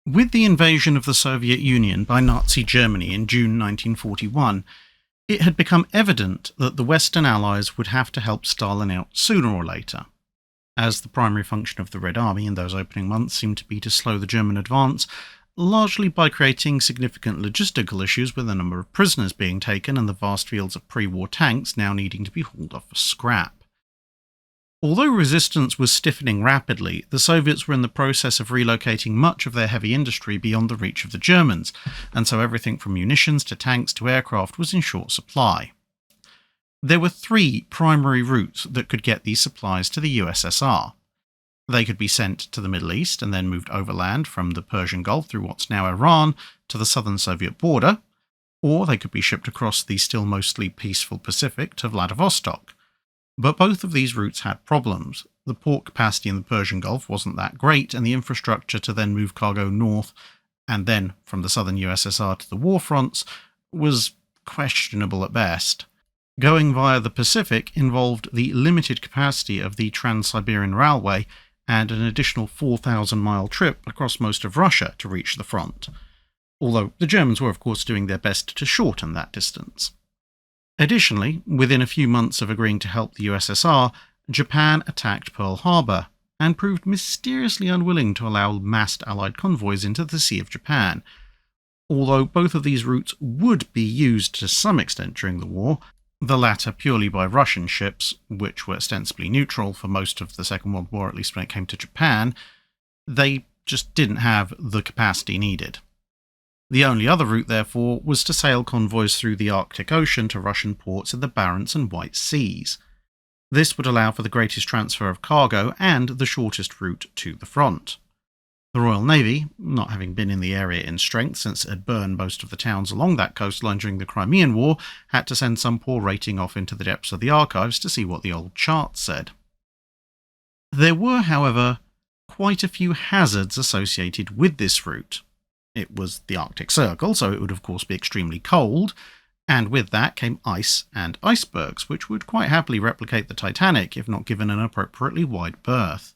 With the invasion of the Soviet Union by Nazi Germany in June 1941, it had become evident that the Western Allies would have to help Stalin out sooner or later. As the primary function of the Red Army in those opening months seemed to be to slow the German advance, largely by creating significant logistical issues with a number of prisoners being taken and the vast fields of pre-war tanks now needing to be hauled off for scrap. Although resistance was stiffening rapidly, the Soviets were in the process of relocating much of their heavy industry beyond the reach of the Germans, and so everything from munitions to tanks to aircraft was in short supply. There were three primary routes that could get these supplies to the USSR. They could be sent to the Middle East and then moved overland from the Persian Gulf through what's now Iran to the southern Soviet border, or they could be shipped across the still mostly peaceful Pacific to Vladivostok. But both of these routes had problems. The port capacity in the Persian Gulf wasn't that great, and the infrastructure to then move cargo north and then from the southern USSR to the war fronts was questionable at best. Going via the Pacific involved the limited capacity of the Trans-Siberian Railway and an additional 4,000-mile trip across most of Russia to reach the front, although the Germans were of course doing their best to shorten that distance. Additionally, within a few months of agreeing to help the USSR, Japan attacked Pearl Harbor and proved mysteriously unwilling to allow massed Allied convoys into the Sea of Japan. Although both of these routes would be used to some extent during the war, the latter purely by Russian ships, which were ostensibly neutral for most of the Second World War, at least when it came to Japan, they just didn't have the capacity needed. The only other route, therefore, was to sail convoys through the Arctic Ocean to Russian ports in the Barents and White Seas. This would allow for the greatest transfer of cargo and the shortest route to the front. The Royal Navy, not having been in the area in strength since it had burned most of the towns along that coastline during the Crimean War, had to send some poor rating off into the depths of the archives to see what the old charts said. There were, however, quite a few hazards associated with this route. It was the Arctic Circle, so it would of course be extremely cold, and with that came ice and icebergs, which would quite happily replicate the Titanic if not given an appropriately wide berth.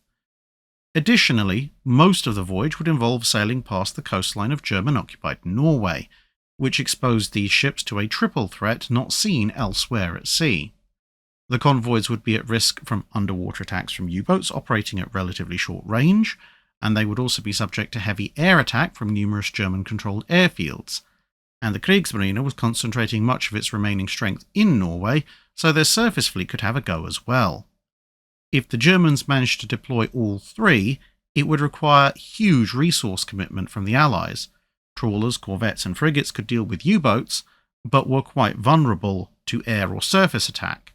Additionally, most of the voyage would involve sailing past the coastline of German-occupied Norway, which exposed these ships to a triple threat not seen elsewhere at sea. The convoys would be at risk from underwater attacks from U-boats operating at relatively short range, and they would also be subject to heavy air attack from numerous German-controlled airfields. And the Kriegsmarine was concentrating much of its remaining strength in Norway, so their surface fleet could have a go as well. If the Germans managed to deploy all three, it would require huge resource commitment from the Allies. Trawlers, corvettes and frigates could deal with U-boats, but were quite vulnerable to air or surface attack.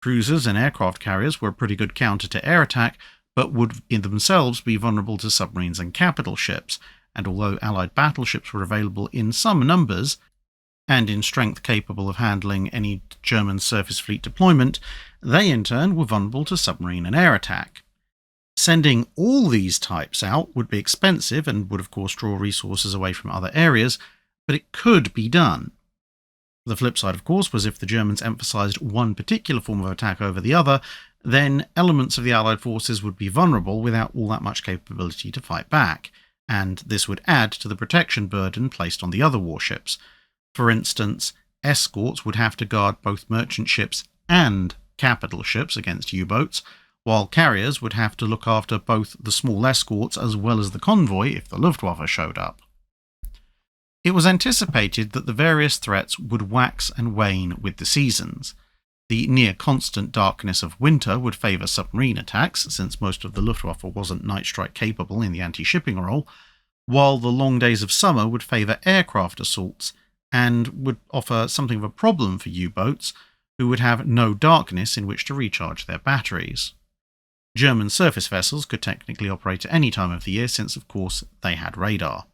Cruisers and aircraft carriers were a pretty good counter to air attack, but would in themselves be vulnerable to submarines and capital ships, and although Allied battleships were available in some numbers, and in strength capable of handling any German surface fleet deployment, they in turn were vulnerable to submarine and air attack. Sending all these types out would be expensive and would of course draw resources away from other areas, but it could be done. The flip side, of course, was if the Germans emphasised one particular form of attack over the other, then elements of the Allied forces would be vulnerable without all that much capability to fight back, and this would add to the protection burden placed on the other warships. For instance, escorts would have to guard both merchant ships and capital ships against U-boats, while carriers would have to look after both the small escorts as well as the convoy if the Luftwaffe showed up. It was anticipated that the various threats would wax and wane with the seasons. The near-constant darkness of winter would favour submarine attacks, since most of the Luftwaffe wasn't night strike capable in the anti-shipping role, while the long days of summer would favour aircraft assaults, and would offer something of a problem for U-boats, who would have no darkness in which to recharge their batteries. German surface vessels could technically operate at any time of the year, since of course they had radar.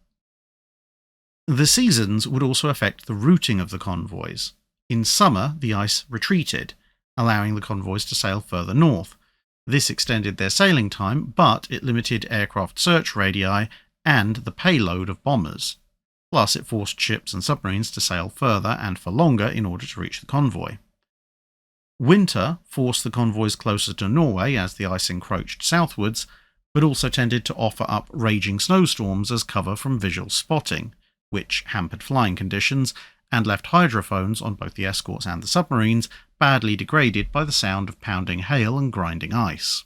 The seasons would also affect the routing of the convoys. In summer, the ice retreated, allowing the convoys to sail further north. This extended their sailing time, but it limited aircraft search radii and the payload of bombers. Plus, it forced ships and submarines to sail further and for longer in order to reach the convoy. Winter forced the convoys closer to Norway as the ice encroached southwards, but also tended to offer up raging snowstorms as cover from visual spotting, which hampered flying conditions and left hydrophones on both the escorts and the submarines badly degraded by the sound of pounding hail and grinding ice.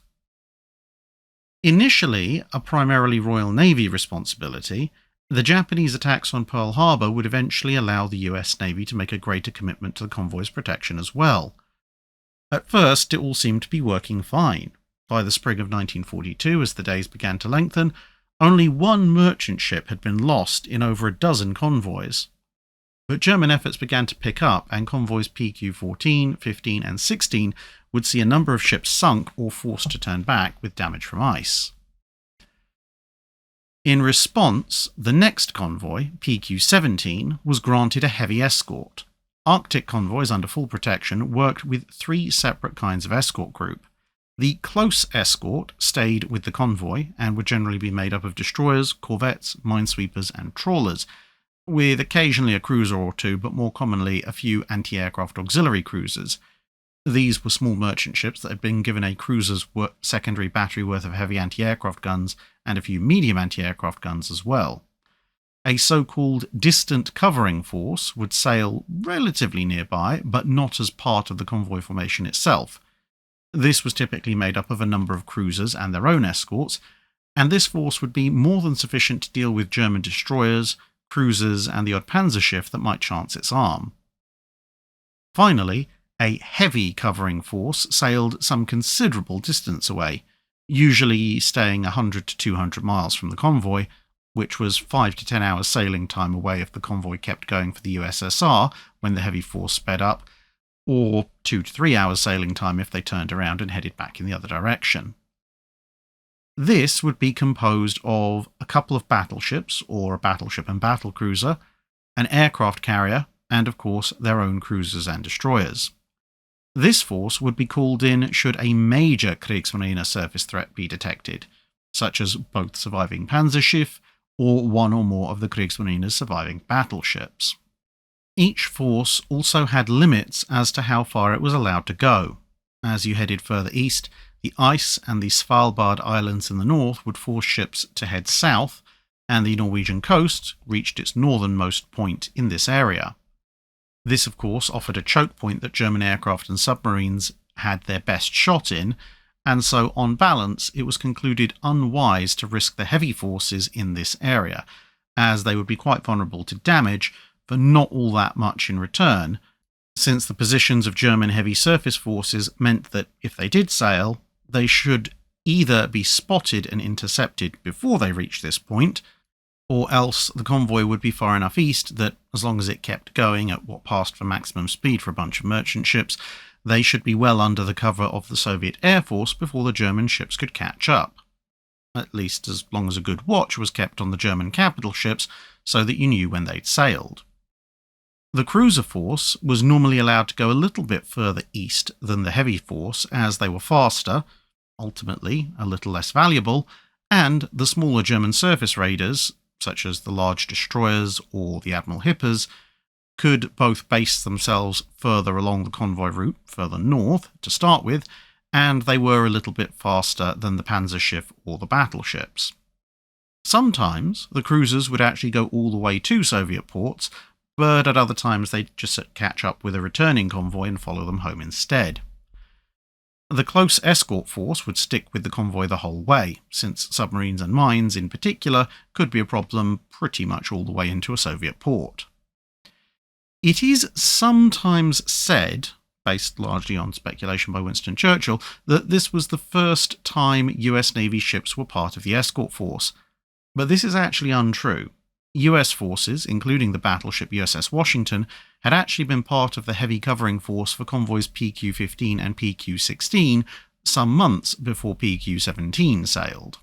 Initially a primarily Royal Navy responsibility, the Japanese attacks on Pearl Harbor would eventually allow the US Navy to make a greater commitment to the convoy's protection as well. At first, it all seemed to be working fine. By the spring of 1942, as the days began to lengthen, only one merchant ship had been lost in over a dozen convoys. But German efforts began to pick up, and convoys PQ-14, 15 and 16 would see a number of ships sunk or forced to turn back with damage from ice. In response, the next convoy, PQ-17, was granted a heavy escort. Arctic convoys under full protection worked with three separate kinds of escort group. The close escort stayed with the convoy and would generally be made up of destroyers, corvettes, minesweepers and trawlers, with occasionally a cruiser or two, but more commonly a few anti-aircraft auxiliary cruisers. These were small merchant ships that had been given a cruiser's secondary battery worth of heavy anti-aircraft guns and a few medium anti-aircraft guns as well. A so-called distant covering force would sail relatively nearby, but not as part of the convoy formation itself. This was typically made up of a number of cruisers and their own escorts, and this force would be more than sufficient to deal with German destroyers, cruisers and the odd panzer ship that might chance its arm. Finally, a heavy covering force sailed some considerable distance away, usually staying 100 to 200 miles from the convoy, which was 5 to 10 hours sailing time away if the convoy kept going for the USSR when the heavy force sped up, or 2 to 3 hours sailing time if they turned around and headed back in the other direction. This would be composed of a couple of battleships, or a battleship and battlecruiser, an aircraft carrier, and of course their own cruisers and destroyers. This force would be called in should a major Kriegsmarine surface threat be detected, such as both surviving Panzerschiff or one or more of the Kriegsmarine's surviving battleships. Each force also had limits as to how far it was allowed to go. As you headed further east, the ice and the Svalbard Islands in the north would force ships to head south, and the Norwegian coast reached its northernmost point in this area. This, of course, offered a choke point that German aircraft and submarines had their best shot in, and so on balance it was concluded unwise to risk the heavy forces in this area, as they would be quite vulnerable to damage for not all that much in return, since the positions of German heavy surface forces meant that if they did sail, they should either be spotted and intercepted before they reached this point, or else the convoy would be far enough east that, as long as it kept going at what passed for maximum speed for a bunch of merchant ships, they should be well under the cover of the Soviet Air Force before the German ships could catch up. At least as long as a good watch was kept on the German capital ships so that you knew when they'd sailed. The cruiser force was normally allowed to go a little bit further east than the heavy force as they were faster, ultimately a little less valuable, and the smaller German surface raiders, such as the large destroyers or the Admiral Hippers, could both base themselves further along the convoy route, further north to start with, and they were a little bit faster than the Panzerschiff or the battleships. Sometimes the cruisers would actually go all the way to Soviet ports, but at other times they'd just catch up with a returning convoy and follow them home instead. The close escort force would stick with the convoy the whole way, since submarines and mines in particular could be a problem pretty much all the way into a Soviet port. It is sometimes said, based largely on speculation by Winston Churchill, that this was the first time US Navy ships were part of the escort force, but this is actually untrue. US forces, including the battleship USS Washington, had actually been part of the heavy covering force for convoys PQ-15 and PQ-16 some months before PQ-17 sailed.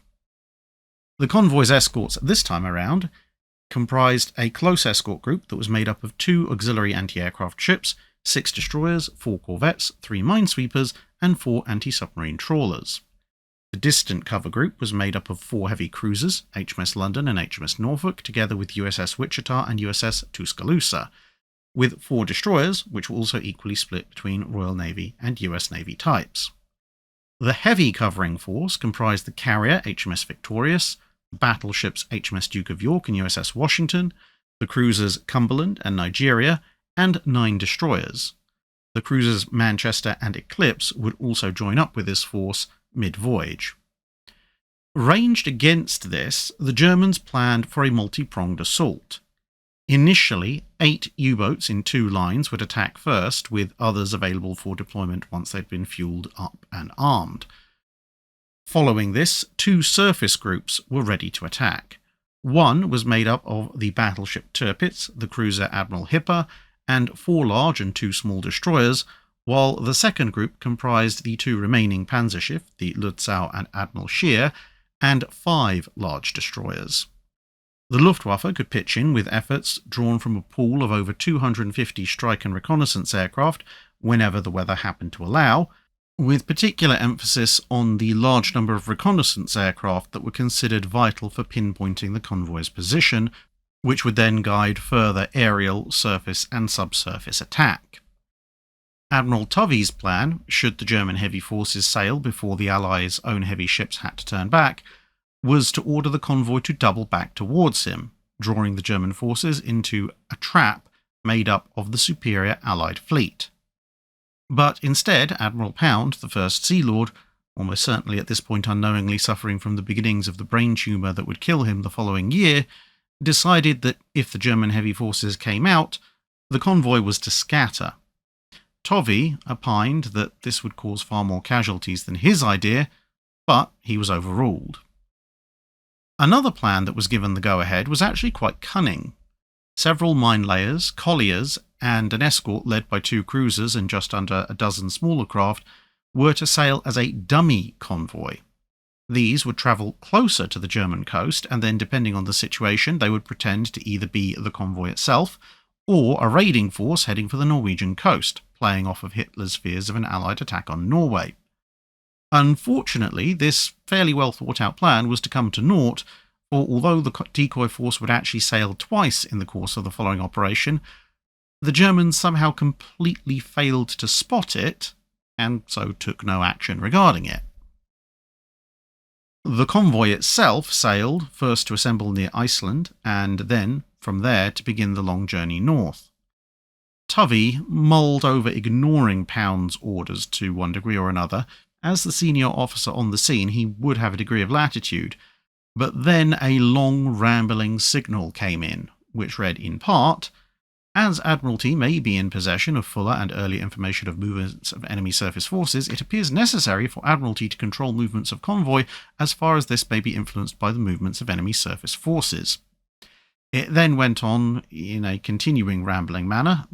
The convoy's escorts this time around comprised a close escort group that was made up of 2 auxiliary anti-aircraft ships, 6 destroyers, 4 corvettes, 3 minesweepers, and 4 anti-submarine trawlers. The distant cover group was made up of 4 heavy cruisers, HMS London and HMS Norfolk, together with USS Wichita and USS Tuscaloosa, with 4 destroyers, which were also equally split between Royal Navy and US Navy types. The heavy covering force comprised the carrier HMS Victorious, the battleships HMS Duke of York and USS Washington, the cruisers Cumberland and Nigeria, and 9 destroyers. The cruisers Manchester and Eclipse would also join up with this force mid-voyage. Ranged against this, the Germans planned for a multi-pronged assault. Initially, 8 U-boats in 2 lines would attack first, with others available for deployment once they'd been fueled up and armed. Following this, 2 surface groups were ready to attack. One was made up of the battleship Tirpitz, the cruiser Admiral Hipper, and 4 large and 2 small destroyers, while the second group comprised the 2 remaining Panzerschiff, the Lützow and Admiral Scheer, and 5 large destroyers. The Luftwaffe could pitch in with efforts drawn from a pool of over 250 strike and reconnaissance aircraft whenever the weather happened to allow, with particular emphasis on the large number of reconnaissance aircraft that were considered vital for pinpointing the convoy's position, which would then guide further aerial, surface and subsurface attack. Admiral Tovey's plan, should the German heavy forces sail before the Allies' own heavy ships had to turn back, was to order the convoy to double back towards him, drawing the German forces into a trap made up of the superior Allied fleet. But instead, Admiral Pound, the first Sea Lord, almost certainly at this point unknowingly suffering from the beginnings of the brain tumour that would kill him the following year, decided that if the German heavy forces came out, the convoy was to scatter. Tovey opined that this would cause far more casualties than his idea, but he was overruled. Another plan that was given the go-ahead was actually quite cunning. Several mine layers, colliers, and an escort led by 2 cruisers and just under a dozen smaller craft were to sail as a dummy convoy. These would travel closer to the German coast, and then, depending on the situation, they would pretend to either be the convoy itself or a raiding force heading for the Norwegian coast, playing off of Hitler's fears of an Allied attack on Norway. Unfortunately, this fairly well thought out plan was to come to naught, for although the decoy force would actually sail twice in the course of the following operation, the Germans somehow completely failed to spot it, and so took no action regarding it. The convoy itself sailed first to assemble near Iceland, and then, from there, to begin the long journey north. Tovey mulled over ignoring Pound's orders to one degree or another. As the senior officer on the scene, he would have a degree of latitude, but then a long, rambling signal came in, which read in part, "As Admiralty may be in possession of fuller and earlier information of movements of enemy surface forces, it appears necessary for Admiralty to control movements of convoy as far as this may be influenced by the movements of enemy surface forces." It then went on in a continuing rambling manner,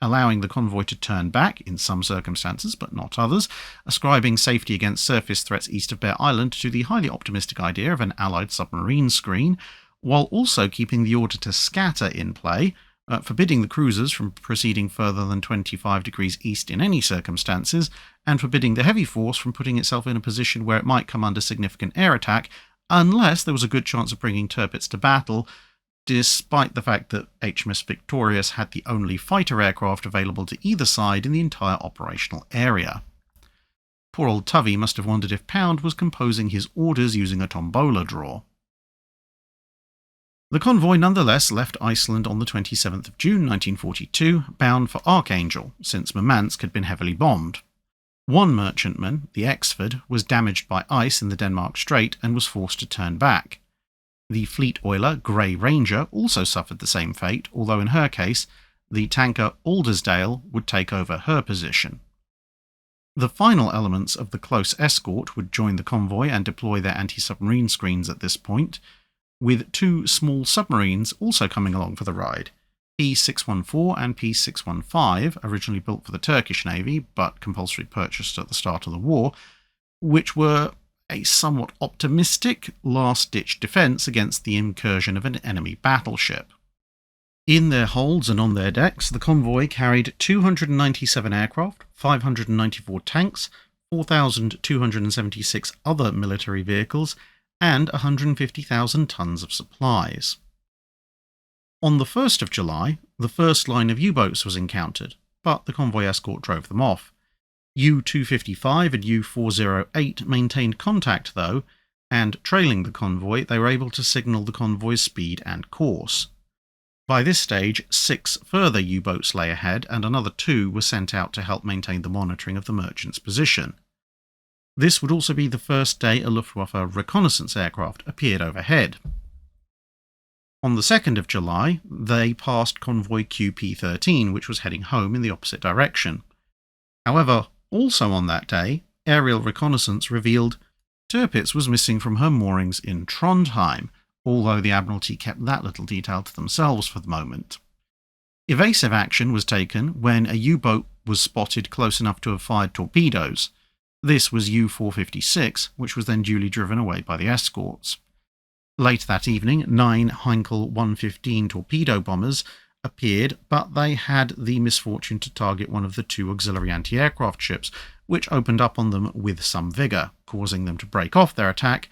allowing the convoy to turn back in some circumstances, but not others, ascribing safety against surface threats east of Bear Island to the highly optimistic idea of an Allied submarine screen, while also keeping the order to scatter in play, forbidding the cruisers from proceeding further than 25 degrees east in any circumstances, and forbidding the heavy force from putting itself in a position where it might come under significant air attack, unless there was a good chance of bringing Tirpitz to battle, despite the fact that HMS Victorious had the only fighter aircraft available to either side in the entire operational area. Poor old Tovey must have wondered if Pound was composing his orders using a tombola draw. The convoy nonetheless left Iceland on the 27th of June 1942, bound for Archangel, since Murmansk had been heavily bombed. One merchantman, the Exford, was damaged by ice in the Denmark Strait and was forced to turn back. The fleet oiler Grey Ranger also suffered the same fate, although in her case, the tanker Aldersdale would take over her position. The final elements of the close escort would join the convoy and deploy their anti-submarine screens at this point, with 2 small submarines also coming along for the ride, P-614 and P-615, originally built for the Turkish Navy but compulsory purchased at the start of the war, which were a somewhat optimistic last-ditch defence against the incursion of an enemy battleship. In their holds and on their decks, the convoy carried 297 aircraft, 594 tanks, 4,276 other military vehicles, and 150,000 tons of supplies. On the 1st of July, the first line of U-boats was encountered, but the convoy escort drove them off. U-255 and U-408 maintained contact though, and trailing the convoy, they were able to signal the convoy's speed and course. By this stage, 6 further U-boats lay ahead, and another 2 were sent out to help maintain the monitoring of the merchant's position. This would also be the first day a Luftwaffe reconnaissance aircraft appeared overhead. On the 2nd of July, they passed convoy QP-13, which was heading home in the opposite direction. However, also on that day, aerial reconnaissance revealed Tirpitz was missing from her moorings in Trondheim, although the Admiralty kept that little detail to themselves for the moment. Evasive action was taken when a U-boat was spotted close enough to have fired torpedoes. This was U-456, which was then duly driven away by the escorts. Late that evening, 9 Heinkel 115 torpedo bombers appeared, but they had the misfortune to target one of the 2 auxiliary anti-aircraft ships, which opened up on them with some vigour, causing them to break off their attack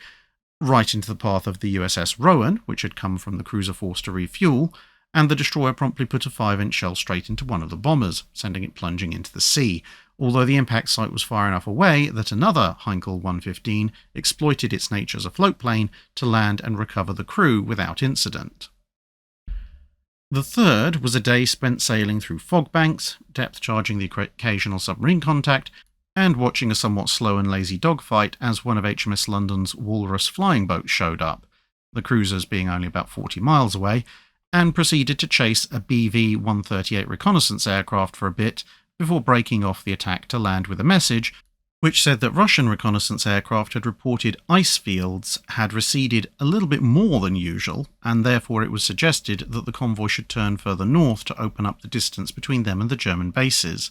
right into the path of the USS Rowan, which had come from the cruiser force to refuel, and the destroyer promptly put a 5-inch shell straight into one of the bombers, sending it plunging into the sea, although the impact site was far enough away that another Heinkel 115 exploited its nature as a float plane to land and recover the crew without incident. The 3rd was a day spent sailing through fog banks, depth charging the occasional submarine contact, and watching a somewhat slow and lazy dogfight as one of HMS London's Walrus flying boats showed up, the cruisers being only about 40 miles away, and proceeded to chase a BV-138 reconnaissance aircraft for a bit before breaking off the attack to land with a message which said that Russian reconnaissance aircraft had reported ice fields had receded a little bit more than usual, and therefore it was suggested that the convoy should turn further north to open up the distance between them and the German bases.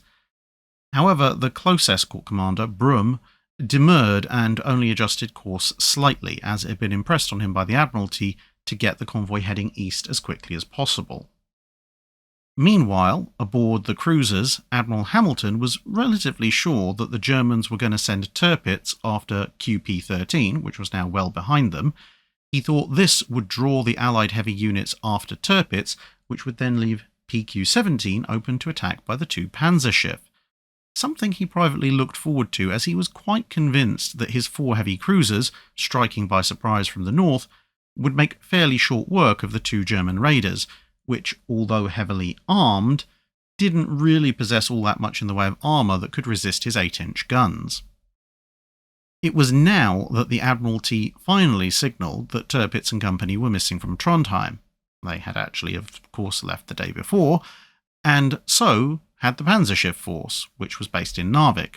However, the close escort commander, Brum, demurred and only adjusted course slightly, as it had been impressed on him by the Admiralty to get the convoy heading east as quickly as possible. Meanwhile, aboard the cruisers, Admiral Hamilton was relatively sure that the Germans were going to send Tirpitz after QP-13, which was now well behind them. He thought this would draw the Allied heavy units after Tirpitz, which would then leave PQ-17 open to attack by the 2 Panzerschiff, something he privately looked forward to, as he was quite convinced that his 4 heavy cruisers, striking by surprise from the north, would make fairly short work of the 2 German raiders, which, although heavily armed, didn't really possess all that much in the way of armour that could resist his 8-inch guns. It was now that the Admiralty finally signalled that Tirpitz and company were missing from Trondheim. They had actually, of course, left the day before, and so had the Panzerschiff force, which was based in Narvik.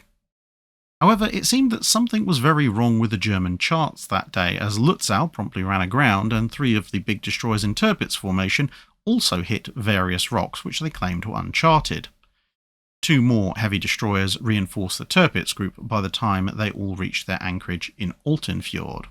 However, it seemed that something was very wrong with the German charts that day, as Lutzow promptly ran aground and 3 of the big destroyers in Tirpitz formation also hit various rocks which they claimed were uncharted. 2 more heavy destroyers reinforced the Tirpitz group by the time they all reached their anchorage in Altenfjord.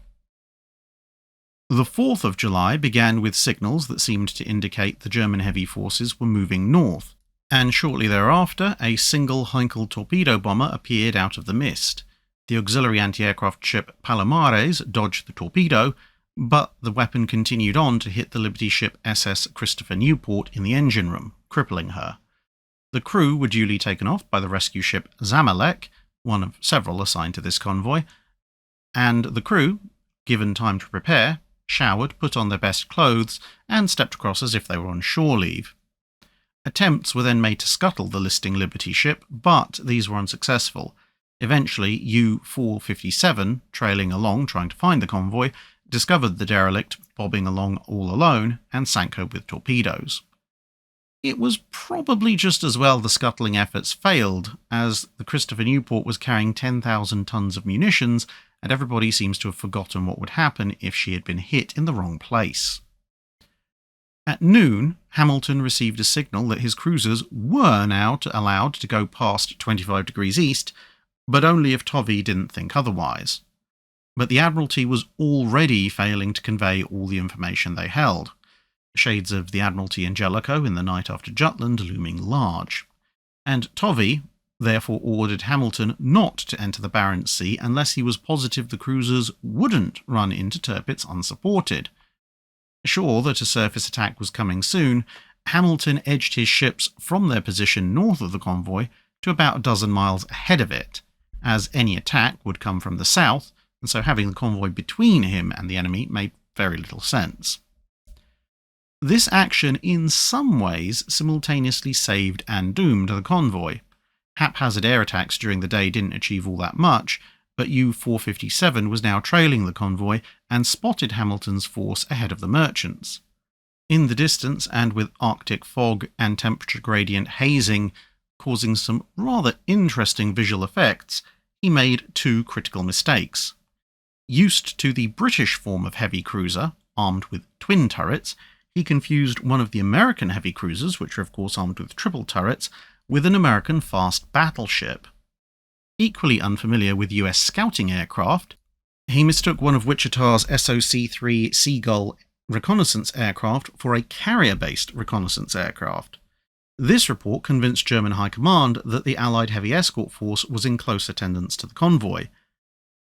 The 4th of July began with signals that seemed to indicate the German heavy forces were moving north, and shortly thereafter a single Heinkel torpedo bomber appeared out of the mist. The auxiliary anti-aircraft ship Palomares dodged the torpedo, but the weapon continued on to hit the Liberty ship SS Christopher Newport in the engine room, crippling her. The crew were duly taken off by the rescue ship Zamalek, one of several assigned to this convoy, and the crew, given time to prepare, showered, put on their best clothes, and stepped across as if they were on shore leave. Attempts were then made to scuttle the listing Liberty ship, but these were unsuccessful. Eventually, U-457, trailing along trying to find the convoy, discovered the derelict bobbing along all alone and sank her with torpedoes. It was probably just as well the scuttling efforts failed, as the Christopher Newport was carrying 10,000 tons of munitions, and everybody seems to have forgotten what would happen if she had been hit in the wrong place. At noon, Hamilton received a signal that his cruisers were now allowed to go past 25 degrees east, but only if Tovey didn't think otherwise. But the Admiralty was already failing to convey all the information they held. Shades of the Admiralty and Jellicoe in the night after Jutland looming large. And Tovey therefore ordered Hamilton not to enter the Barents Sea unless he was positive the cruisers wouldn't run into Tirpitz unsupported. Sure that a surface attack was coming soon, Hamilton edged his ships from their position north of the convoy to about a dozen miles ahead of it, as any attack would come from the south, and so having the convoy between him and the enemy made very little sense. This action in some ways simultaneously saved and doomed the convoy. Haphazard air attacks during the day didn't achieve all that much, but U-457 was now trailing the convoy and spotted Hamilton's force ahead of the merchants. In the distance, and with Arctic fog and temperature gradient hazing causing some rather interesting visual effects, he made two critical mistakes. Used to the British form of heavy cruiser, armed with twin turrets, he confused one of the American heavy cruisers, which are of course armed with triple turrets, with an American fast battleship. Equally unfamiliar with US scouting aircraft, he mistook one of Wichita's SOC-3 Seagull reconnaissance aircraft for a carrier-based reconnaissance aircraft. This report convinced German High Command that the Allied heavy escort force was in close attendance to the convoy,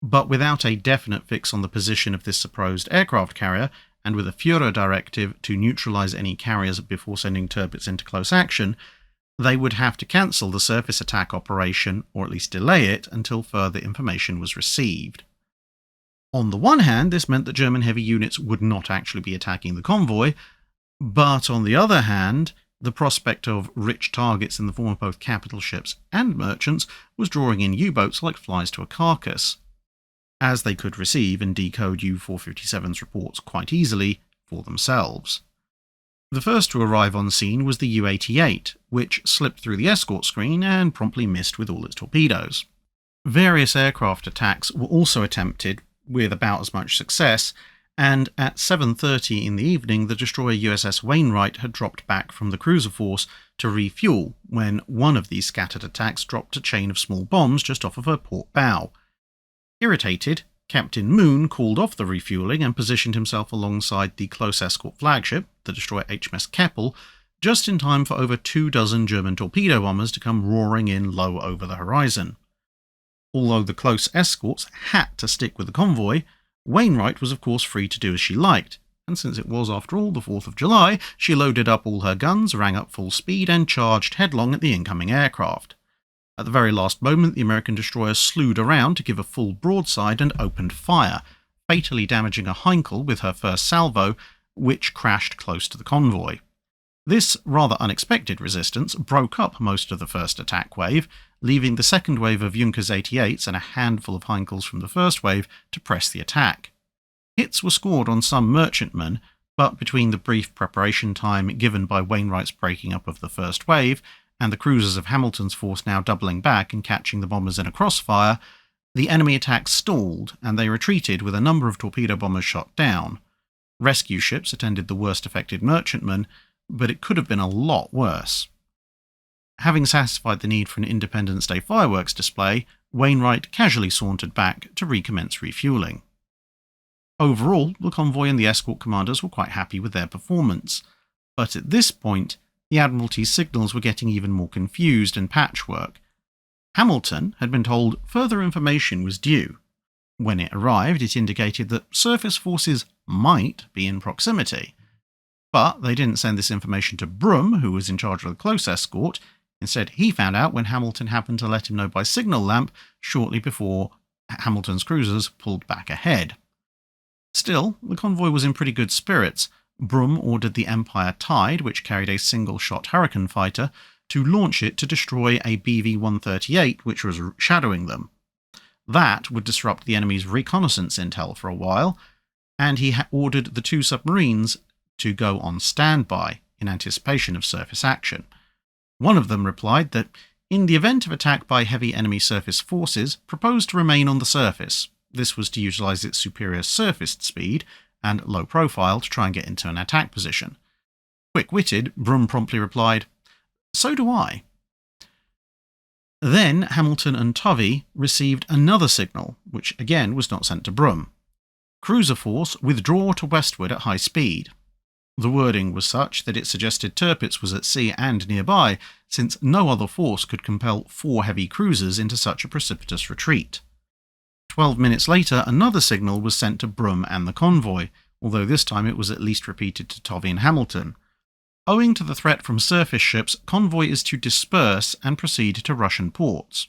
but without a definite fix on the position of this supposed aircraft carrier, and with a Führer directive to neutralise any carriers before sending Tirpitz into close action, they would have to cancel the surface attack operation, or at least delay it, until further information was received. On the one hand, this meant that German heavy units would not actually be attacking the convoy, but on the other hand, the prospect of rich targets in the form of both capital ships and merchants was drawing in U-boats like flies to a carcass, as they could receive and decode U-457's reports quite easily for themselves. The first to arrive on scene was the U-88, which slipped through the escort screen and promptly missed with all its torpedoes. Various aircraft attacks were also attempted, with about as much success, and at 7:30 in the evening the destroyer USS Wainwright had dropped back from the cruiser force to refuel when one of these scattered attacks dropped a chain of small bombs just off of her port bow. Irritated, Captain Moon called off the refueling and positioned himself alongside the close escort flagship, the destroyer HMS Keppel, just in time for over 24 German torpedo bombers to come roaring in low over the horizon. Although the close escorts had to stick with the convoy, Wainwright was of course free to do as she liked, and since it was after all the 4th of July, she loaded up all her guns, rang up full speed, and charged headlong at the incoming aircraft. At the very last moment, the American destroyer slewed around to give a full broadside and opened fire, fatally damaging a Heinkel with her first salvo, which crashed close to the convoy. This rather unexpected resistance broke up most of the first attack wave, leaving the second wave of Junkers 88s and a handful of Heinkels from the first wave to press the attack. Hits were scored on some merchantmen, but between the brief preparation time given by Wainwright's breaking up of the first wave and the cruisers of Hamilton's force now doubling back and catching the bombers in a crossfire, the enemy attack stalled and they retreated with a number of torpedo bombers shot down. Rescue ships attended the worst affected merchantmen, but it could have been a lot worse. Having satisfied the need for an Independence Day fireworks display, Wainwright casually sauntered back to recommence refueling. Overall, the convoy and the escort commanders were quite happy with their performance, but at this point, the Admiralty's signals were getting even more confused and patchwork. Hamilton had been told further information was due. When it arrived, it indicated that surface forces might be in proximity. But they didn't send this information to Brum, who was in charge of the close escort. Instead, he found out when Hamilton happened to let him know by signal lamp shortly before Hamilton's cruisers pulled back ahead. Still, the convoy was in pretty good spirits. Brum ordered the Empire Tide, which carried a single-shot Hurricane fighter, to launch it to destroy a BV-138 which was shadowing them. That would disrupt the enemy's reconnaissance intel for a while, and he ordered the two submarines to go on standby in anticipation of surface action. One of them replied that, in the event of attack by heavy enemy surface forces, proposed to remain on the surface. This was to utilise its superior surface speed and low profile to try and get into an attack position. Quick-witted, Brum promptly replied, "So do I." Then Hamilton and Tovey received another signal, which again was not sent to Brum. "Cruiser force withdraw to westward at high speed." The wording was such that it suggested Tirpitz was at sea and nearby, since no other force could compel 4 heavy cruisers into such a precipitous retreat. 12 minutes later, another signal was sent to Brum and the convoy, although this time it was at least repeated to Tovey and Hamilton. Owing to the threat from surface ships, Convoy is to disperse and proceed to Russian ports.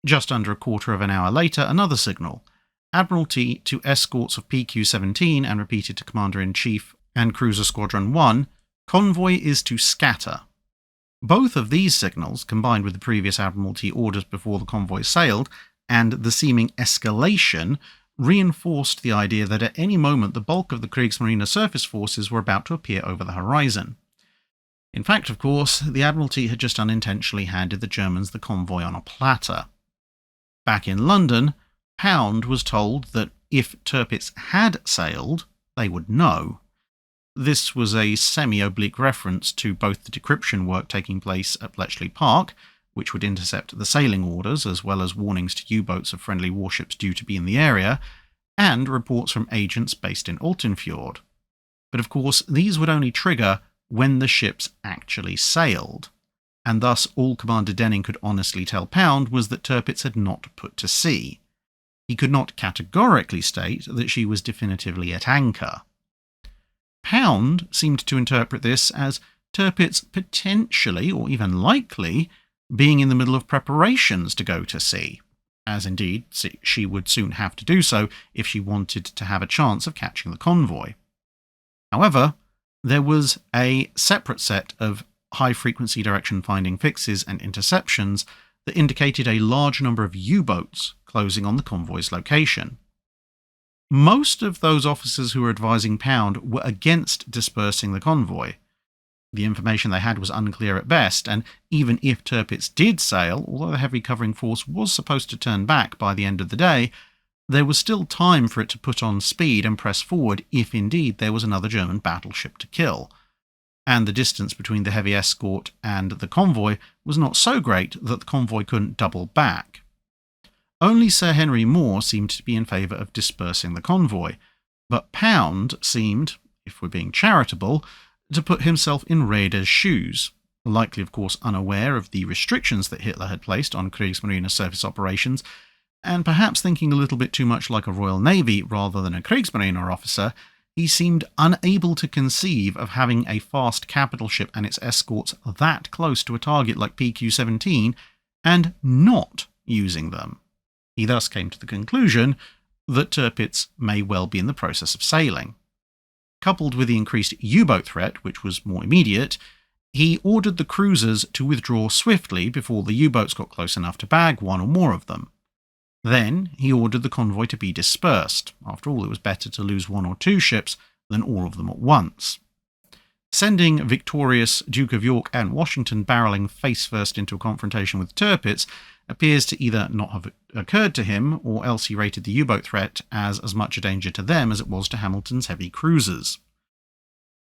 Just under a quarter of an hour later, another signal. Admiralty to escorts of PQ-17 and repeated to Commander-in-Chief and Cruiser Squadron 1, Convoy is to scatter. Both of these signals, combined with the previous Admiralty orders before the convoy sailed, and the seeming escalation, reinforced the idea that at any moment the bulk of the Kriegsmarine surface forces were about to appear over the horizon. In fact, of course, the Admiralty had just unintentionally handed the Germans the convoy on a platter. Back in London, Pound was told that if Tirpitz had sailed, they would know. This was a semi-oblique reference to both the decryption work taking place at Bletchley Park, which would intercept the sailing orders as well as warnings to U-boats of friendly warships due to be in the area, and reports from agents based in Altenfjord. But of course, these would only trigger when the ships actually sailed, and thus all Commander Denning could honestly tell Pound was that Tirpitz had not put to sea. He could not categorically state that she was definitively at anchor. Pound seemed to interpret this as Tirpitz potentially, or even likely, being in the middle of preparations to go to sea, as indeed she would soon have to do so if she wanted to have a chance of catching the convoy. However, there was a separate set of high-frequency direction-finding fixes and interceptions that indicated a large number of U-boats closing on the convoy's location. Most of those officers who were advising Pound were against dispersing the convoy. The information they had was unclear at best, and even if Tirpitz did sail, although the heavy covering force was supposed to turn back by the end of the day, there was still time for it to put on speed and press forward if indeed there was another German battleship to kill. And the distance between the heavy escort and the convoy was not so great that the convoy couldn't double back. Only Sir Henry Moore seemed to be in favour of dispersing the convoy, but Pound seemed, if we're being charitable, to put himself in Raeder's shoes, likely of course unaware of the restrictions that Hitler had placed on Kriegsmarine surface operations, and perhaps thinking a little bit too much like a Royal Navy rather than a Kriegsmarine officer. He seemed unable to conceive of having a fast capital ship and its escorts that close to a target like PQ-17 and not using them. He thus came to the conclusion that Tirpitz may well be in the process of sailing. Coupled with the increased U-boat threat, which was more immediate, he ordered the cruisers to withdraw swiftly before the U-boats got close enough to bag one or more of them. Then he ordered the convoy to be dispersed. After all, it was better to lose one or two ships than all of them at once. Sending victorious Duke of York and Washington barrelling face-first into a confrontation with Tirpitz appears to either not have occurred to him, or else he rated the U-boat threat as much a danger to them as it was to Hamilton's heavy cruisers.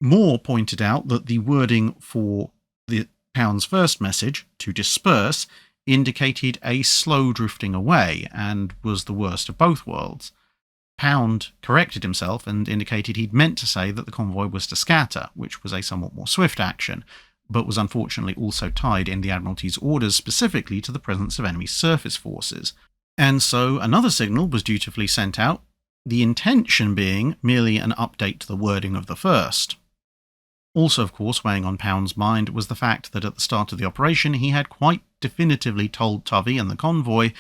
Moore pointed out that the wording for the Pound's first message, to disperse, indicated a slow drifting away, and was the worst of both worlds. Pound corrected himself and indicated he'd meant to say that the convoy was to scatter, which was a somewhat more swift action, but was unfortunately also tied in the Admiralty's orders specifically to the presence of enemy surface forces. And so another signal was dutifully sent out, the intention being merely an update to the wording of the first. Also, of course, weighing on Pound's mind was the fact that at the start of the operation he had quite definitively told Tovey and the convoy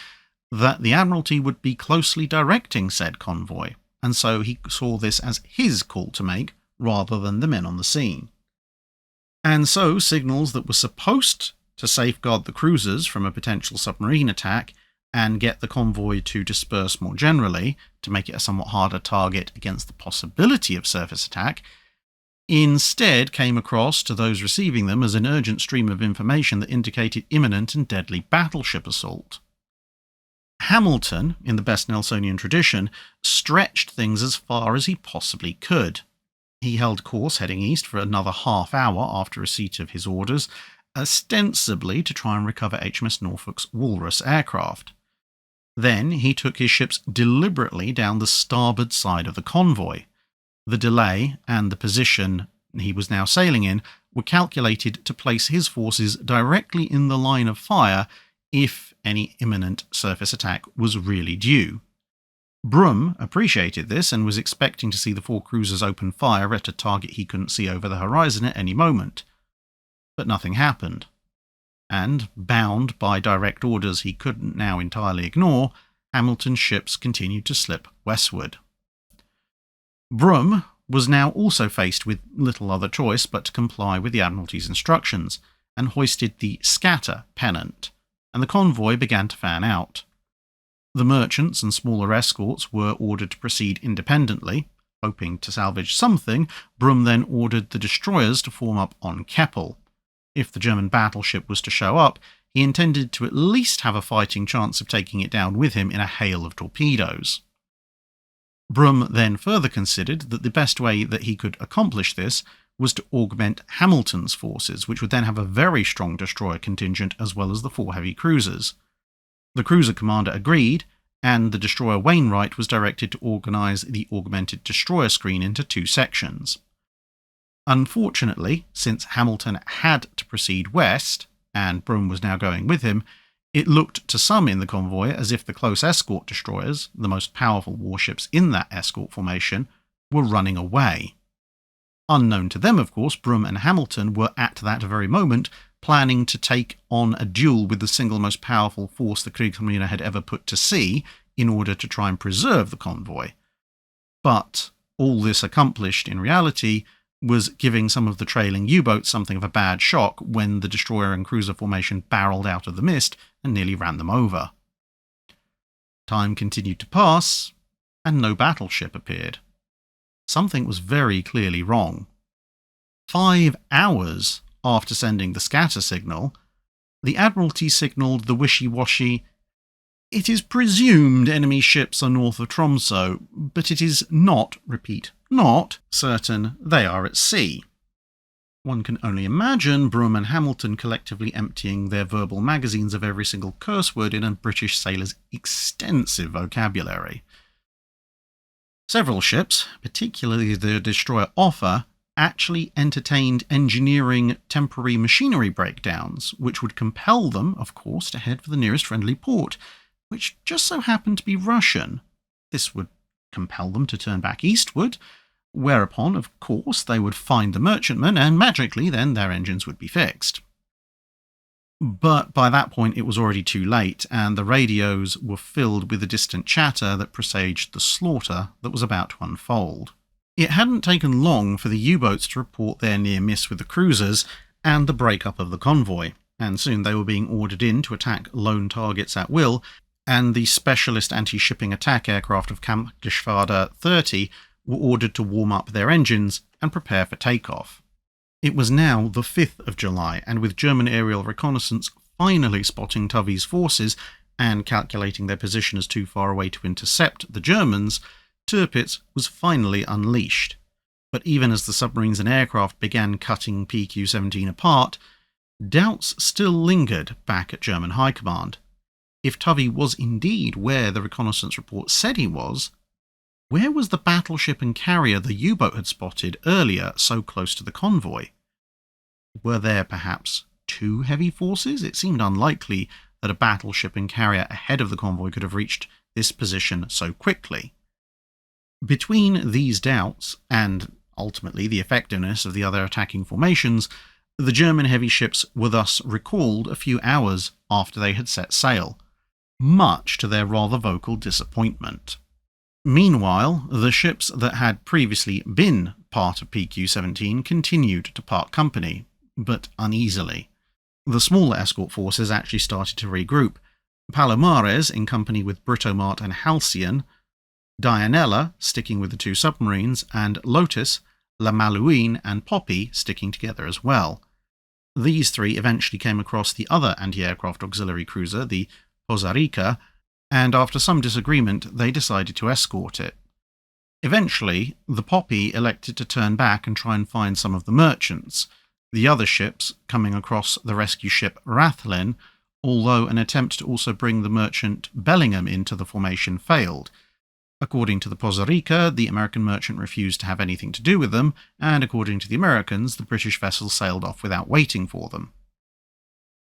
that the Admiralty would be closely directing said convoy, and so he saw this as his call to make rather than the men on the scene. And so signals that were supposed to safeguard the cruisers from a potential submarine attack and get the convoy to disperse more generally, to make it a somewhat harder target against the possibility of surface attack, instead came across to those receiving them as an urgent stream of information that indicated imminent and deadly battleship assault. Hamilton, in the best Nelsonian tradition, stretched things as far as he possibly could. He held course heading east for another half hour after receipt of his orders, ostensibly to try and recover HMS Norfolk's Walrus aircraft. Then he took his ships deliberately down the starboard side of the convoy. The delay and the position he was now sailing in were calculated to place his forces directly in the line of fire if any imminent surface attack was really due. Brum appreciated this and was expecting to see the four cruisers open fire at a target he couldn't see over the horizon at any moment. But nothing happened. And, bound by direct orders he couldn't now entirely ignore, Hamilton's ships continued to slip westward. Brum was now also faced with little other choice but to comply with the Admiralty's instructions, and hoisted the scatter pennant, and the convoy began to fan out. The merchants and smaller escorts were ordered to proceed independently. Hoping to salvage something, Brum then ordered the destroyers to form up on Keppel. If the German battleship was to show up, he intended to at least have a fighting chance of taking it down with him in a hail of torpedoes. Brum then further considered that the best way that he could accomplish this was to augment Hamilton's forces, which would then have a very strong destroyer contingent as well as the four heavy cruisers. The cruiser commander agreed, and the destroyer Wainwright was directed to organise the augmented destroyer screen into two sections. Unfortunately, since Hamilton had to proceed west, and Brum was now going with him, it looked to some in the convoy as if the close escort destroyers, the most powerful warships in that escort formation, were running away. Unknown to them, of course, Brum and Hamilton were at that very moment planning to take on a duel with the single most powerful force the Kriegsmarine had ever put to sea in order to try and preserve the convoy. But all this accomplished in reality was giving some of the trailing U-boats something of a bad shock when the destroyer and cruiser formation barreled out of the mist and nearly ran them over. Time continued to pass, and no battleship appeared. Something was very clearly wrong. 5 hours after sending the scatter signal, the Admiralty signalled the wishy-washy, "It is presumed enemy ships are north of Tromsø, but it is not, repeat, not certain they are at sea." One can only imagine Brum and Hamilton collectively emptying their verbal magazines of every single curse word in a British sailor's extensive vocabulary. Several ships, particularly the destroyer Offa, actually entertained engineering temporary machinery breakdowns, which would compel them, of course, to head for the nearest friendly port, which just so happened to be Russian. This would compel them to turn back eastward, whereupon, of course, they would find the merchantman, and magically then their engines would be fixed. But by that point it was already too late, and the radios were filled with the distant chatter that presaged the slaughter that was about to unfold. It hadn't taken long for the U-boats to report their near miss with the cruisers and the breakup of the convoy, and soon they were being ordered in to attack lone targets at will, and the specialist anti-shipping attack aircraft of Kampfgeschwader 30 were ordered to warm up their engines and prepare for takeoff. It was now the 5th of July, and with German aerial reconnaissance finally spotting Tovey's forces and calculating their position as too far away to intercept the Germans, Tirpitz was finally unleashed. But even as the submarines and aircraft began cutting PQ-17 apart, doubts still lingered back at German High Command. If Tovey was indeed where the reconnaissance report said he was, where was the battleship and carrier the U-boat had spotted earlier so close to the convoy? Were there perhaps two heavy forces? It seemed unlikely that a battleship and carrier ahead of the convoy could have reached this position so quickly. Between these doubts, and ultimately the effectiveness of the other attacking formations, the German heavy ships were thus recalled a few hours after they had set sail, much to their rather vocal disappointment. Meanwhile, the ships that had previously been part of PQ-17 continued to part company, but uneasily. The smaller escort forces actually started to regroup. Palomares, in company with Britomart and Halcyon, Dianella, sticking with the two submarines, and Lotus, La Malouine, and Poppy sticking together as well. These three eventually came across the other anti-aircraft auxiliary cruiser, the Pozarica, and after some disagreement they decided to escort it. Eventually, the Poppy elected to turn back and try and find some of the merchants, the other ships coming across the rescue ship Rathlin, although an attempt to also bring the merchant Bellingham into the formation failed. According to the Pozarica, the American merchant refused to have anything to do with them, and according to the Americans, the British vessel sailed off without waiting for them.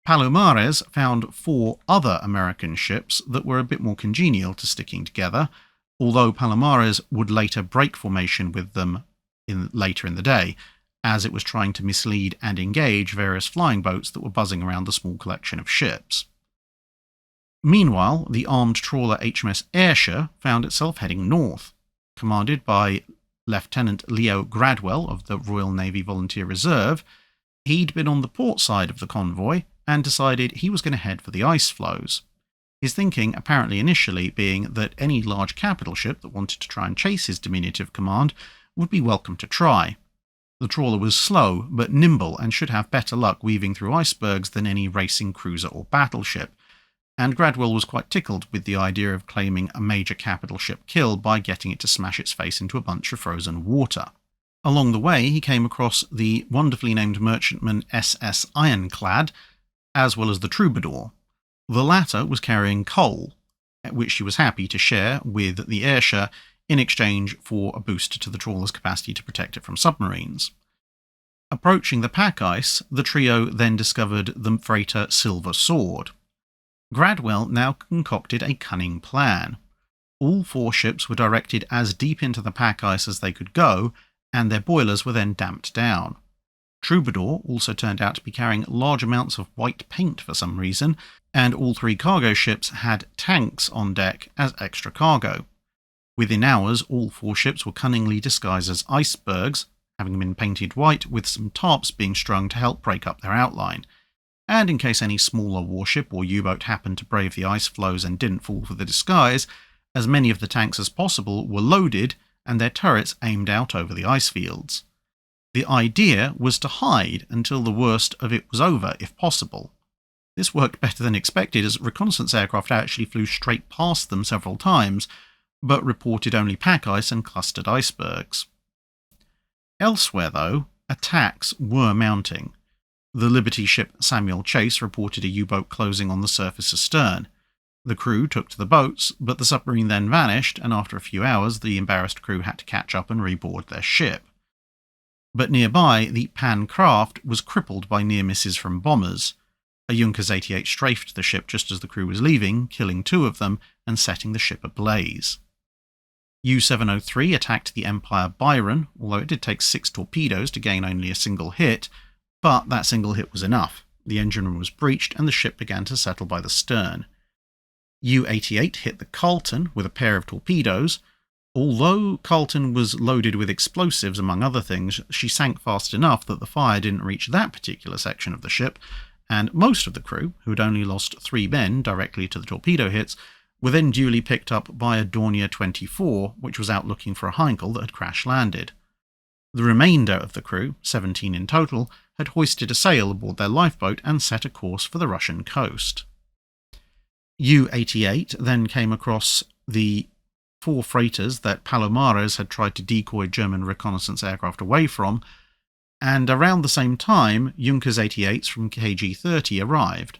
Palomares found 4 other American ships that were a bit more congenial to sticking together, although Palomares would later break formation with them later in the day, as it was trying to mislead and engage various flying boats that were buzzing around the small collection of ships. Meanwhile, the armed trawler HMS Ayrshire found itself heading north. Commanded by Lieutenant Leo Gradwell of the Royal Navy Volunteer Reserve, he'd been on the port side of the convoy and decided he was going to head for the ice floes. His thinking apparently initially being that any large capital ship that wanted to try and chase his diminutive command would be welcome to try. The trawler was slow but nimble and should have better luck weaving through icebergs than any racing cruiser or battleship, and Gradwell was quite tickled with the idea of claiming a major capital ship kill by getting it to smash its face into a bunch of frozen water. Along the way, he came across the wonderfully named merchantman SS Ironclad, as well as the Troubadour. The latter was carrying coal, which she was happy to share with the Ayrshire in exchange for a boost to the trawler's capacity to protect it from submarines. Approaching the pack ice, the trio then discovered the freighter Silver Sword. Gradwell now concocted a cunning plan. All 4 ships were directed as deep into the pack ice as they could go, and their boilers were then damped down. Troubadour also turned out to be carrying large amounts of white paint for some reason, and all 3 cargo ships had tanks on deck as extra cargo. Within hours, all 4 ships were cunningly disguised as icebergs, having been painted white with some tarps being strung to help break up their outline. And in case any smaller warship or U-boat happened to brave the ice floes and didn't fall for the disguise, as many of the tanks as possible were loaded and their turrets aimed out over the ice fields. The idea was to hide until the worst of it was over, if possible. This worked better than expected, as reconnaissance aircraft actually flew straight past them several times, but reported only pack ice and clustered icebergs. Elsewhere, though, attacks were mounting. The Liberty ship Samuel Chase reported a U-boat closing on the surface astern. The crew took to the boats, but the submarine then vanished, and after a few hours the embarrassed crew had to catch up and reboard their ship. But nearby, the Pan craft was crippled by near misses from bombers. A Junkers 88 strafed the ship just as the crew was leaving, killing 2 of them and setting the ship ablaze. U-703 attacked the Empire Byron, although it did take 6 torpedoes to gain only a single hit, but that single hit was enough. The engine room was breached and the ship began to settle by the stern. U-88 hit the Carlton with a pair of torpedoes. Although Carlton was loaded with explosives among other things, she sank fast enough that the fire didn't reach that particular section of the ship, and most of the crew, who had only lost 3 men directly to the torpedo hits, were then duly picked up by a Dornier 24, which was out looking for a Heinkel that had crash-landed. The remainder of the crew, 17 in total, had hoisted a sail aboard their lifeboat and set a course for the Russian coast. U-88 then came across the 4 freighters that Palomares had tried to decoy German reconnaissance aircraft away from, and around the same time, Junkers 88s from KG-30 arrived.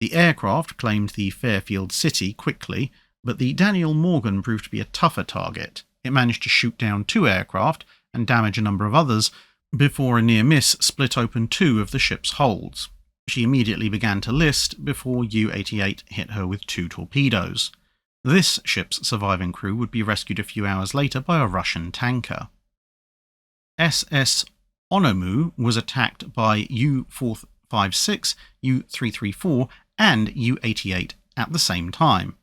The aircraft claimed the Fairfield City quickly, but the Daniel Morgan proved to be a tougher target. It managed to shoot down 2 aircraft and damage a number of others before a near miss split open 2 of the ship's holds. She immediately began to list before U-88 hit her with 2 torpedoes. This ship's surviving crew would be rescued a few hours later by a Russian tanker. SS Onomu was attacked by U-456, U-334 and U-88 at the same time.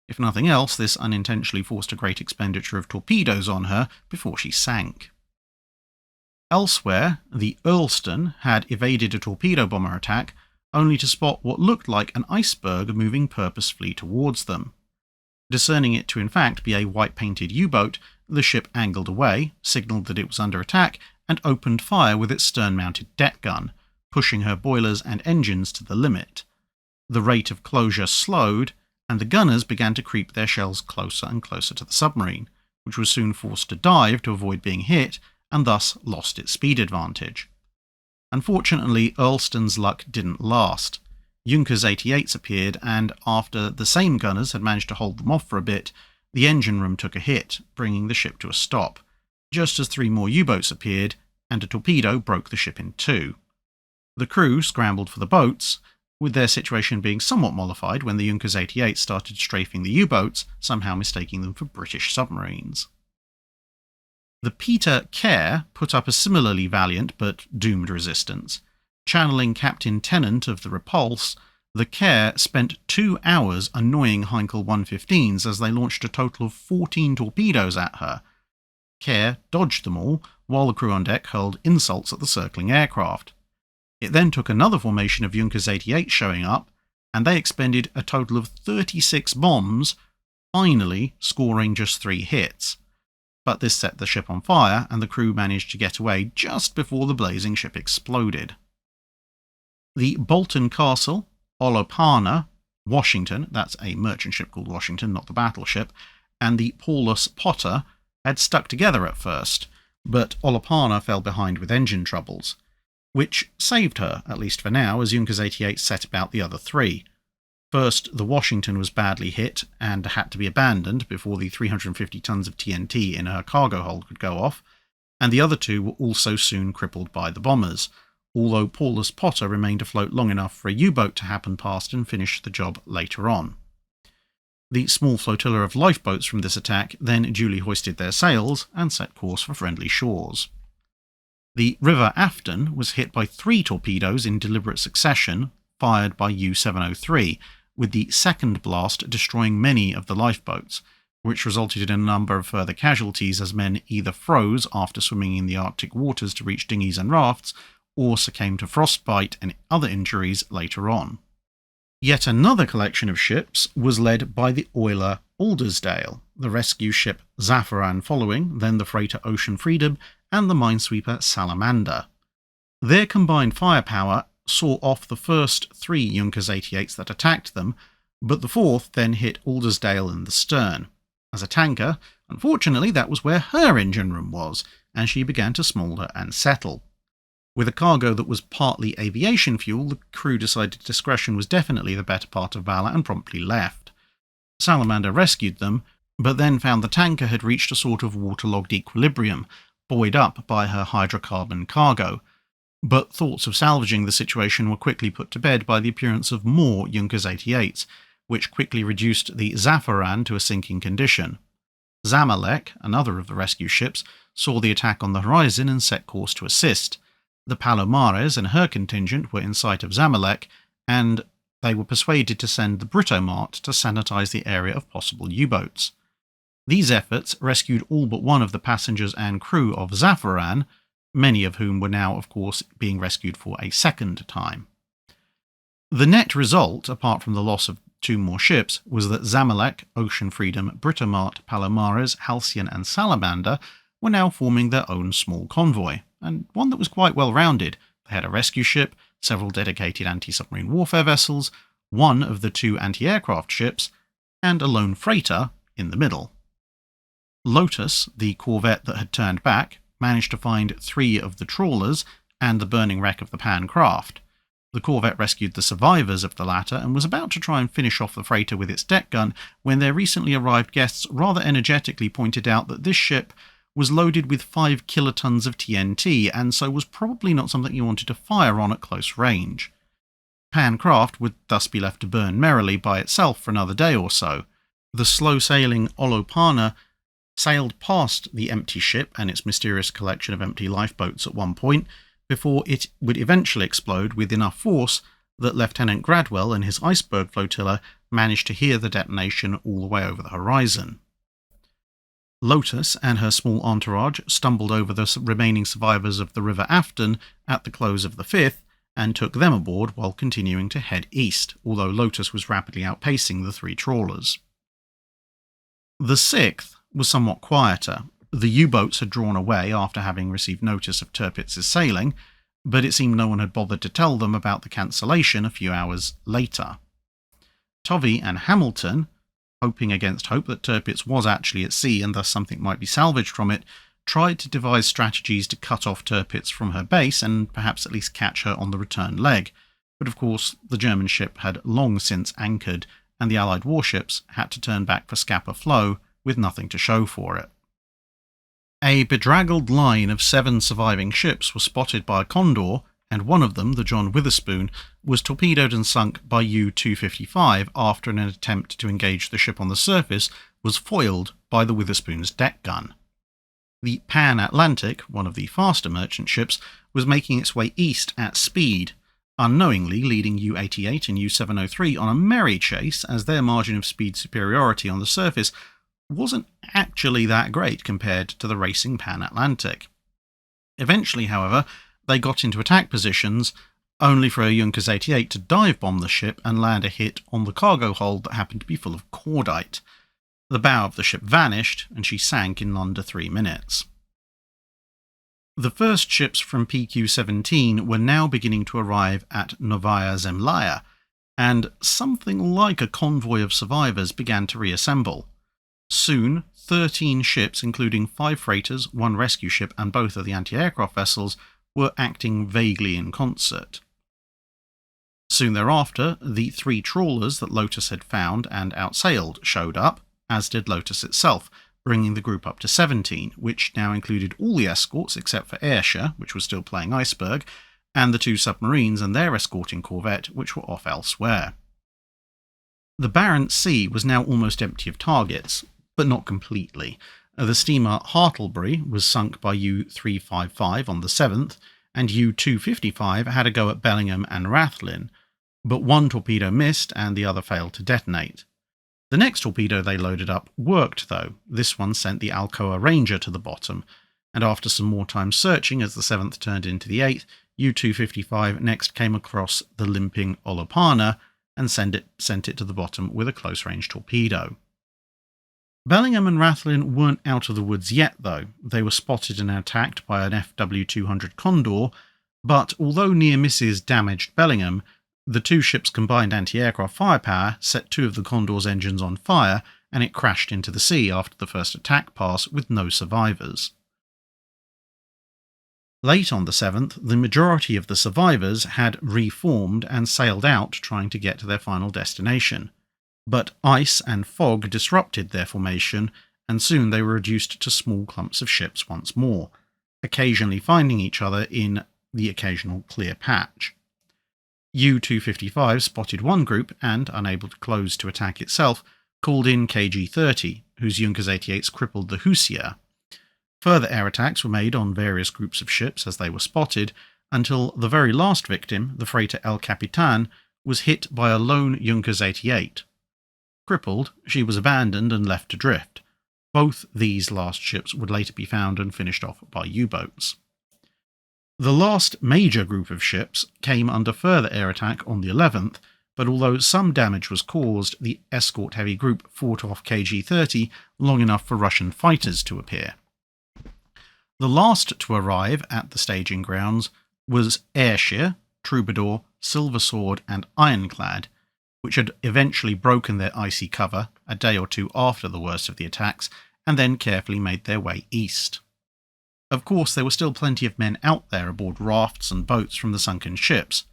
If nothing else, this unintentionally forced a great expenditure of torpedoes on her before she sank. Elsewhere, the Earlston had evaded a torpedo bomber attack, only to spot what looked like an iceberg moving purposefully towards them. Discerning it to in fact be a white-painted U-boat, the ship angled away, signalled that it was under attack, and opened fire with its stern-mounted deck gun, pushing her boilers and engines to the limit. The rate of closure slowed, and the gunners began to creep their shells closer and closer to the submarine, which was soon forced to dive to avoid being hit, and thus lost its speed advantage. Unfortunately, Earlston's luck didn't last. Junkers 88s appeared, and after the same gunners had managed to hold them off for a bit, the engine room took a hit, bringing the ship to a stop, just as 3 more U-boats appeared, and a torpedo broke the ship in 2. The crew scrambled for the boats, with their situation being somewhat mollified when the Junkers 88 started strafing the U-boats, somehow mistaking them for British submarines. The Peter Care put up a similarly valiant but doomed resistance. Channeling Captain Tennant of the Repulse, the Care spent 2 hours annoying Heinkel 115s as they launched a total of 14 torpedoes at her. Care dodged them all, while the crew on deck hurled insults at the circling aircraft. It then took another formation of Junkers 88 showing up, and they expended a total of 36 bombs, finally scoring just 3 hits. But this set the ship on fire, and the crew managed to get away just before the blazing ship exploded. The Bolton Castle, Olopana, Washington, that's a merchant ship called Washington, not the battleship, and the Paulus Potter had stuck together at first, but Olopana fell behind with engine troubles, which saved her, at least for now, as Junkers 88 set about the other 3. First, the Washington was badly hit and had to be abandoned before the 350 tons of TNT in her cargo hold could go off, and the other 2 were also soon crippled by the bombers, although Paulus Potter remained afloat long enough for a U-boat to happen past and finish the job later on. The small flotilla of lifeboats from this attack then duly hoisted their sails and set course for friendly shores. The River Afton was hit by 3 torpedoes in deliberate succession, fired by U-703, with the second blast destroying many of the lifeboats, which resulted in a number of further casualties as men either froze after swimming in the Arctic waters to reach dinghies and rafts, or succumbed to frostbite and other injuries later on. Yet another collection of ships was led by the oiler Aldersdale, the rescue ship Zafaran following, then the freighter Ocean Freedom, and the minesweeper Salamander. Their combined firepower saw off the first 3 Junkers 88s that attacked them, but the 4th then hit Aldersdale in the stern. As a tanker, unfortunately that was where her engine room was, and she began to smoulder and settle. With a cargo that was partly aviation fuel, the crew decided discretion was definitely the better part of valour and promptly left. Salamander rescued them, but then found the tanker had reached a sort of waterlogged equilibrium, buoyed up by her hydrocarbon cargo. But thoughts of salvaging the situation were quickly put to bed by the appearance of more Junkers 88s, which quickly reduced the Zafaran to a sinking condition. Zamalek, another of the rescue ships, saw the attack on the horizon and set course to assist. The Palomares and her contingent were in sight of Zamalek, and they were persuaded to send the Britomart to sanitize the area of possible U-boats. These efforts rescued all but one of the passengers and crew of Zafaran, many of whom were now, of course, being rescued for a second time. The net result, apart from the loss of 2 more ships, was that Zamalek, Ocean Freedom, Britomart, Palomares, Halcyon and Salamander were now forming their own small convoy, and one that was quite well rounded. They had a rescue ship, several dedicated anti-submarine warfare vessels, 1 of the 2 anti-aircraft ships, and a lone freighter in the middle. Lotus, the corvette that had turned back, managed to find 3 of the trawlers and the burning wreck of the Pan craft. The corvette rescued the survivors of the latter and was about to try and finish off the freighter with its deck gun when their recently arrived guests rather energetically pointed out that this ship was loaded with 5 kilotons of TNT, and so was probably not something you wanted to fire on at close range. Pan craft would thus be left to burn merrily by itself for another day or so. The slow-sailing Olopana sailed past the empty ship and its mysterious collection of empty lifeboats at one point, before it would eventually explode with enough force that Lieutenant Gradwell and his iceberg flotilla managed to hear the detonation all the way over the horizon. Lotus and her small entourage stumbled over the remaining survivors of the River Afton at the close of the 5th and took them aboard while continuing to head east, although Lotus was rapidly outpacing the 3 trawlers. The 6th was somewhat quieter. The U-boats had drawn away after having received notice of Tirpitz's sailing, but it seemed no one had bothered to tell them about the cancellation a few hours later. Tovey and Hamilton, hoping against hope that Tirpitz was actually at sea and thus something might be salvaged from it, tried to devise strategies to cut off Tirpitz from her base and perhaps at least catch her on the return leg. But of course, the German ship had long since anchored, and the Allied warships had to turn back for Scapa Flow with nothing to show for it. A bedraggled line of 7 surviving ships was spotted by a Condor and one of them, the John Witherspoon, was torpedoed and sunk by U-255 after an attempt to engage the ship on the surface was foiled by the Witherspoon's deck gun. The Pan-Atlantic, one of the faster merchant ships, was making its way east at speed, unknowingly leading U-88 and U-703 on a merry chase as their margin of speed superiority on the surface wasn't actually that great compared to the racing Pan-Atlantic. Eventually, however, they got into attack positions, only for a Junkers 88 to dive bomb the ship and land a hit on the cargo hold that happened to be full of cordite. The bow of the ship vanished, and she sank in under 3 minutes. The first ships from PQ-17 were now beginning to arrive at Novaya Zemlya, and something like a convoy of survivors began to reassemble. Soon, 13 ships, including 5 freighters, 1 rescue ship, and both of the anti-aircraft vessels, were acting vaguely in concert. Soon thereafter, the 3 trawlers that Lotus had found and outsailed showed up, as did Lotus itself, bringing the group up to 17, which now included all the escorts except for Ayrshire, which was still playing iceberg, and the 2 submarines and their escorting corvette, which were off elsewhere. The Barents Sea was now almost empty of targets, but not completely. The steamer Hartlebury was sunk by U-355 on the 7th, and U-255 had a go at Bellingham and Rathlin, but one torpedo missed and the other failed to detonate. The next torpedo they loaded up worked, though. This one sent the Alcoa Ranger to the bottom, and after some more time searching as the 7th turned into the 8th, U-255 next came across the limping Olopana and sent it to the bottom with a close-range torpedo. Bellingham and Rathlin weren't out of the woods yet, though. They were spotted and attacked by an FW-200 Condor, but although near misses damaged Bellingham, the 2 ships' combined anti-aircraft firepower set 2 of the Condor's engines on fire, and it crashed into the sea after the first attack pass with no survivors. Late on the 7th, the majority of the survivors had reformed and sailed out trying to get to their final destination. But ice and fog disrupted their formation, and soon they were reduced to small clumps of ships once more, occasionally finding each other in the occasional clear patch. U-255 spotted one group and, unable to close to attack itself, called in KG-30, whose Junkers 88s crippled the Hussier. Further air attacks were made on various groups of ships as they were spotted, until the very last victim, the freighter El Capitan, was hit by a lone Junkers 88. Crippled, she was abandoned and left to drift. Both these last ships would later be found and finished off by U-boats. The last major group of ships came under further air attack on the 11th, but although some damage was caused, the escort heavy group fought off KG-30 long enough for Russian fighters to appear. The last to arrive at the staging grounds was Ayrshire, Troubadour, Silver Sword and Ironclad, which had eventually broken their icy cover a day or 2 after the worst of the attacks, and then carefully made their way east. Of course, there were still plenty of men out there aboard rafts and boats from the sunken ships.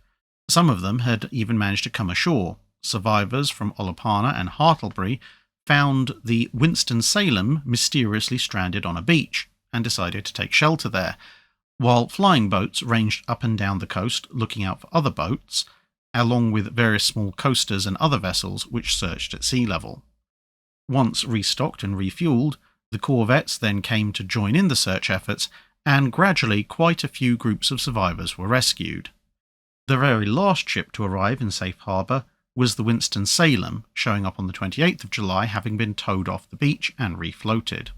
Some of them had even managed to come ashore. Survivors from Olopana and Hartlebury found the Winston-Salem mysteriously stranded on a beach, and decided to take shelter there, while flying boats ranged up and down the coast looking out for other boats, along with various small coasters and other vessels which searched at sea level. Once restocked and refueled, the corvettes then came to join in the search efforts, and gradually quite a few groups of survivors were rescued. The very last ship to arrive in safe harbour was the Winston-Salem, showing up on the 28th of July, having been towed off the beach and refloated.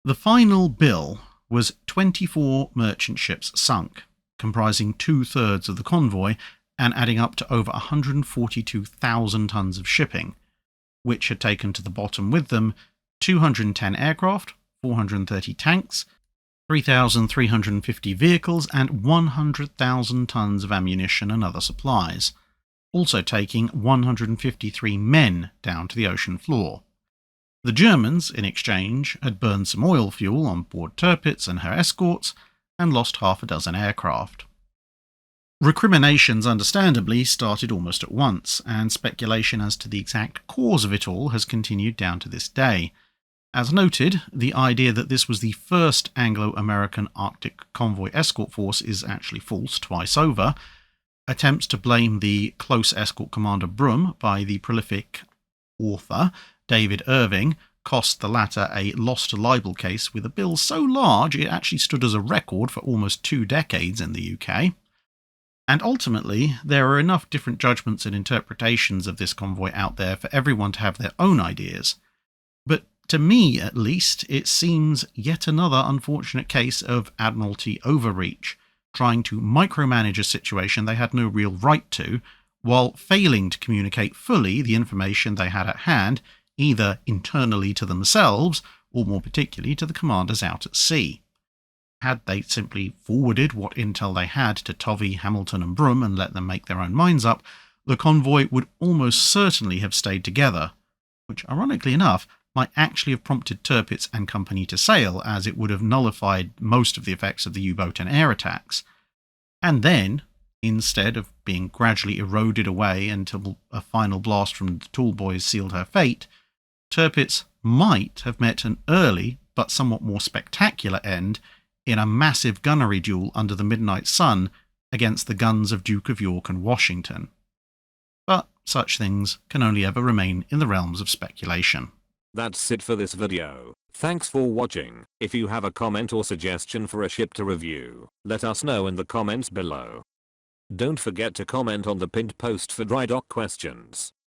The final bill was 24 merchant ships sunk, comprising 2/3 of the convoy and adding up to over 142,000 tons of shipping, which had taken to the bottom with them 210 aircraft, 430 tanks, 3,350 vehicles and 100,000 tons of ammunition and other supplies, also taking 153 men down to the ocean floor. The Germans, in exchange, had burned some oil fuel on board Tirpitz and her escorts, and lost half a dozen aircraft. Recriminations, understandably, started almost at once, and speculation as to the exact cause of it all has continued down to this day. As noted, the idea that this was the first Anglo-American Arctic convoy escort force is actually false twice over. Attempts to blame the close escort commander Brum by the prolific author David Irving cost the latter a lost libel case with a bill so large it actually stood as a record for almost 2 decades in the UK. And ultimately, there are enough different judgments and interpretations of this convoy out there for everyone to have their own ideas. But to me, at least, it seems yet another unfortunate case of Admiralty overreach, trying to micromanage a situation they had no real right to, while failing to communicate fully the information they had at hand, either internally to themselves, or more particularly to the commanders out at sea. Had they simply forwarded what intel they had to Tovey, Hamilton and Brum and let them make their own minds up, the convoy would almost certainly have stayed together, which, ironically enough, might actually have prompted Tirpitz and company to sail, as it would have nullified most of the effects of the U-boat and air attacks. And then, instead of being gradually eroded away until a final blast from the tall boys sealed her fate, Tirpitz might have met an early but somewhat more spectacular end in a massive gunnery duel under the midnight sun against the guns of Duke of York and Washington. But such things can only ever remain in the realms of speculation. That's it for this video. Thanks for watching. If you have a comment or suggestion for a ship to review, let us know in the comments below. Don't forget to comment on the pinned post for dry dock questions.